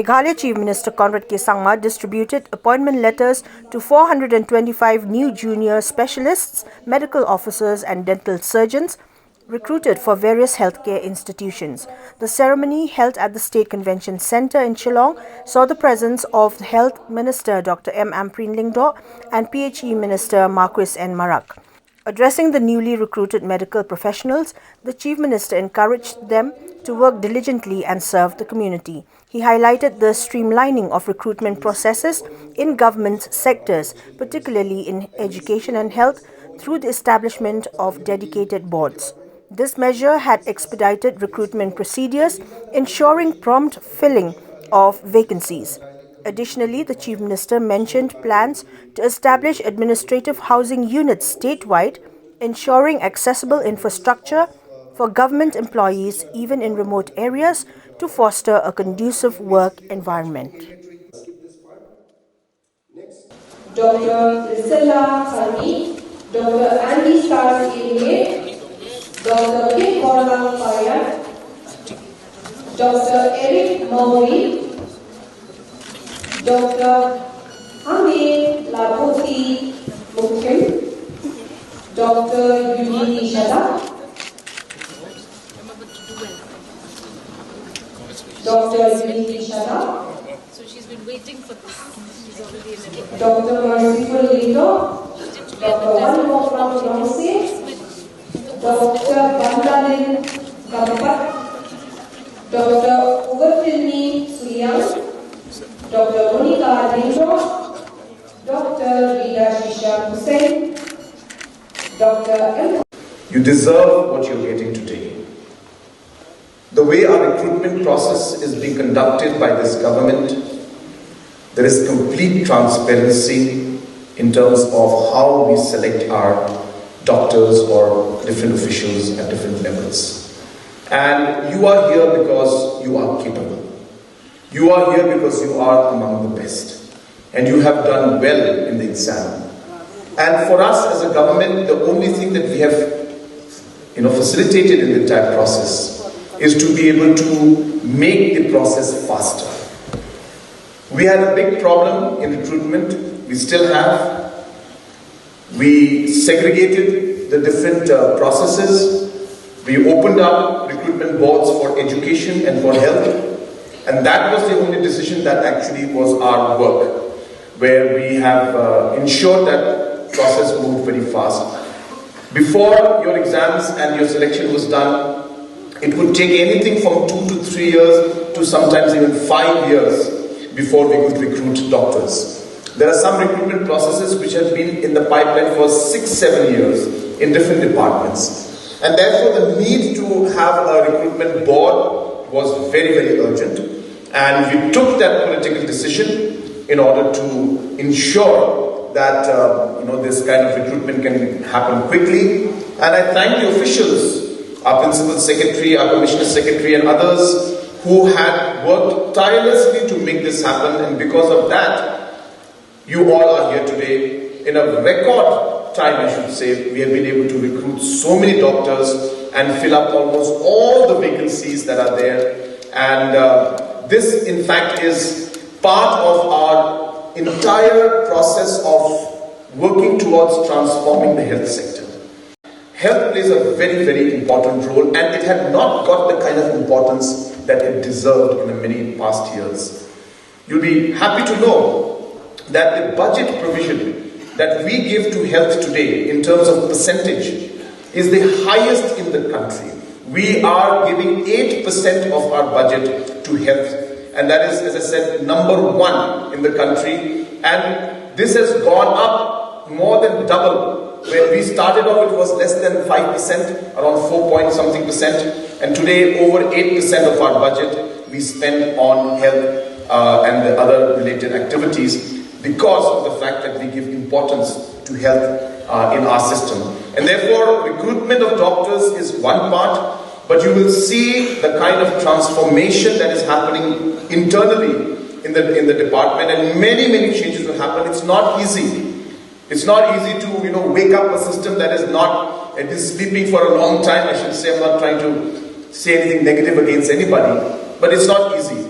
Meghalaya Chief Minister Conrad K distributed appointment letters to 425 new junior specialists, medical officers and dental surgeons recruited for various healthcare institutions. The ceremony, held at the State Convention Centre in Shillong, saw the presence of Health Minister Dr. Ampareen Lyngdoh and PHE Minister Marcuise and Marak. Addressing the newly recruited medical professionals, the Chief Minister encouraged them to work diligently and serve the community. He highlighted the streamlining of recruitment processes in government sectors, particularly in education and health, through the establishment of dedicated boards. This measure had expedited recruitment procedures, ensuring prompt filling of vacancies. Additionally, the Chief Minister mentioned plans to establish administrative housing units statewide, ensuring accessible infrastructure for government employees even in remote areas to foster a conducive work environment. Dr. Priscilla Sani, Dr. Andy Stars Inge, Dr. Kim Korlang Payat, Dr. Eric Mauri, Dr. Amir Laboti Mukim, Dr. Yuni Shada, Dr. Yuni Shada. So she's been waiting for this. She's already in the Dr. Marcuise Lyngdoh, Dr. Wanmokram Ramse, Dr. Bandalin Kapat, Dr. Ubertilni Suyang, Dr. Monica Lyngdoh, Dr. Rida Shisha Hussain, Dr. You deserve what you're getting today. The way our recruitment process is being conducted by this government, there is complete transparency in terms of how we select our doctors or different officials at different levels. And you are here because you are capable. You are here because you are among the best. And you have done well in the exam. And for us as a government, the only thing that we have facilitated in the entire process is to be able to make the process faster. We had a big problem in recruitment. We still have. We segregated the different processes. We opened up recruitment boards for education and for health. And that was the only decision that actually was our work, where we have ensured that process moved very fast. Before your exams and your selection was done, it would take anything from 2 to 3 years to sometimes even 5 years before we could recruit doctors. There are some recruitment processes which have been in the pipeline for 6-7 years in different departments. And therefore the need to have a recruitment board was very, very urgent. And we took that political decision in order to ensure that this kind of recruitment can happen quickly. And I thank the officials, our Principal Secretary, our Commissioner Secretary and others who had worked tirelessly to make this happen, and because of that, you all are here today. In a record time, I should say, we have been able to recruit so many doctors and fill up almost all the vacancies that are there. And this, in fact, is part of our entire process of working towards transforming the health sector. Health plays a very, very important role, and it had not got the kind of importance that it deserved in the many past years. You'll be happy to know that the budget provision that we give to health today in terms of percentage is the highest in the country. We are giving 8% of our budget to health, and that is, as I said, #1 in the country, and this has gone up more than double. When we started off, it was less than 5%, around 4-point-something%, and today over 8% of our budget we spend on health and the other related activities because of the fact that we give importance to health in our system. And therefore, recruitment of doctors is one part, but you will see the kind of transformation that is happening internally in the department, and many, many changes will happen. It's not easy. It's not easy to, wake up a system that is sleeping for a long time. I should say, I'm not trying to say anything negative against anybody, but it's not easy.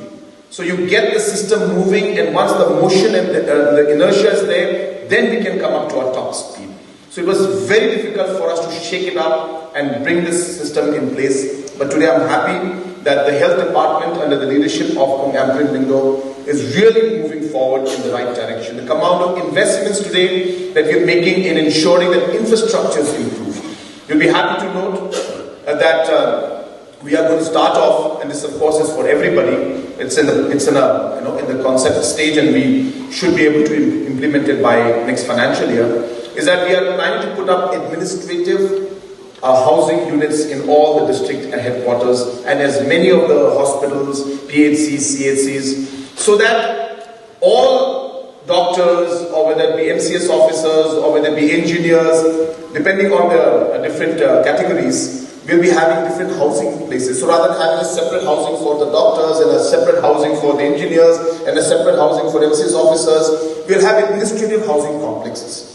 So you get the system moving, and once the motion and the inertia is there, then we can come up to our top speed. So it was very difficult for us to shake it up and bring this system in place. But today I'm happy that the health department under the leadership of Ampareen Lyngdoh is really moving forward in the right direction. The amount of investments today that we're making in ensuring that infrastructure is improved. You'll be happy to note that we are going to start off, and this of course is for everybody. It's in the concept stage, and we should be able to implement it by next financial year. Is that we are planning to put up administrative housing units in all the district headquarters and as many of the hospitals, PHCs, CHCs, so that all doctors, or whether it be MCS officers, or whether it be engineers, depending on the different categories, we'll be having different housing places. So rather than having a separate housing for the doctors and a separate housing for the engineers and a separate housing for MCS officers, we'll have administrative housing complexes.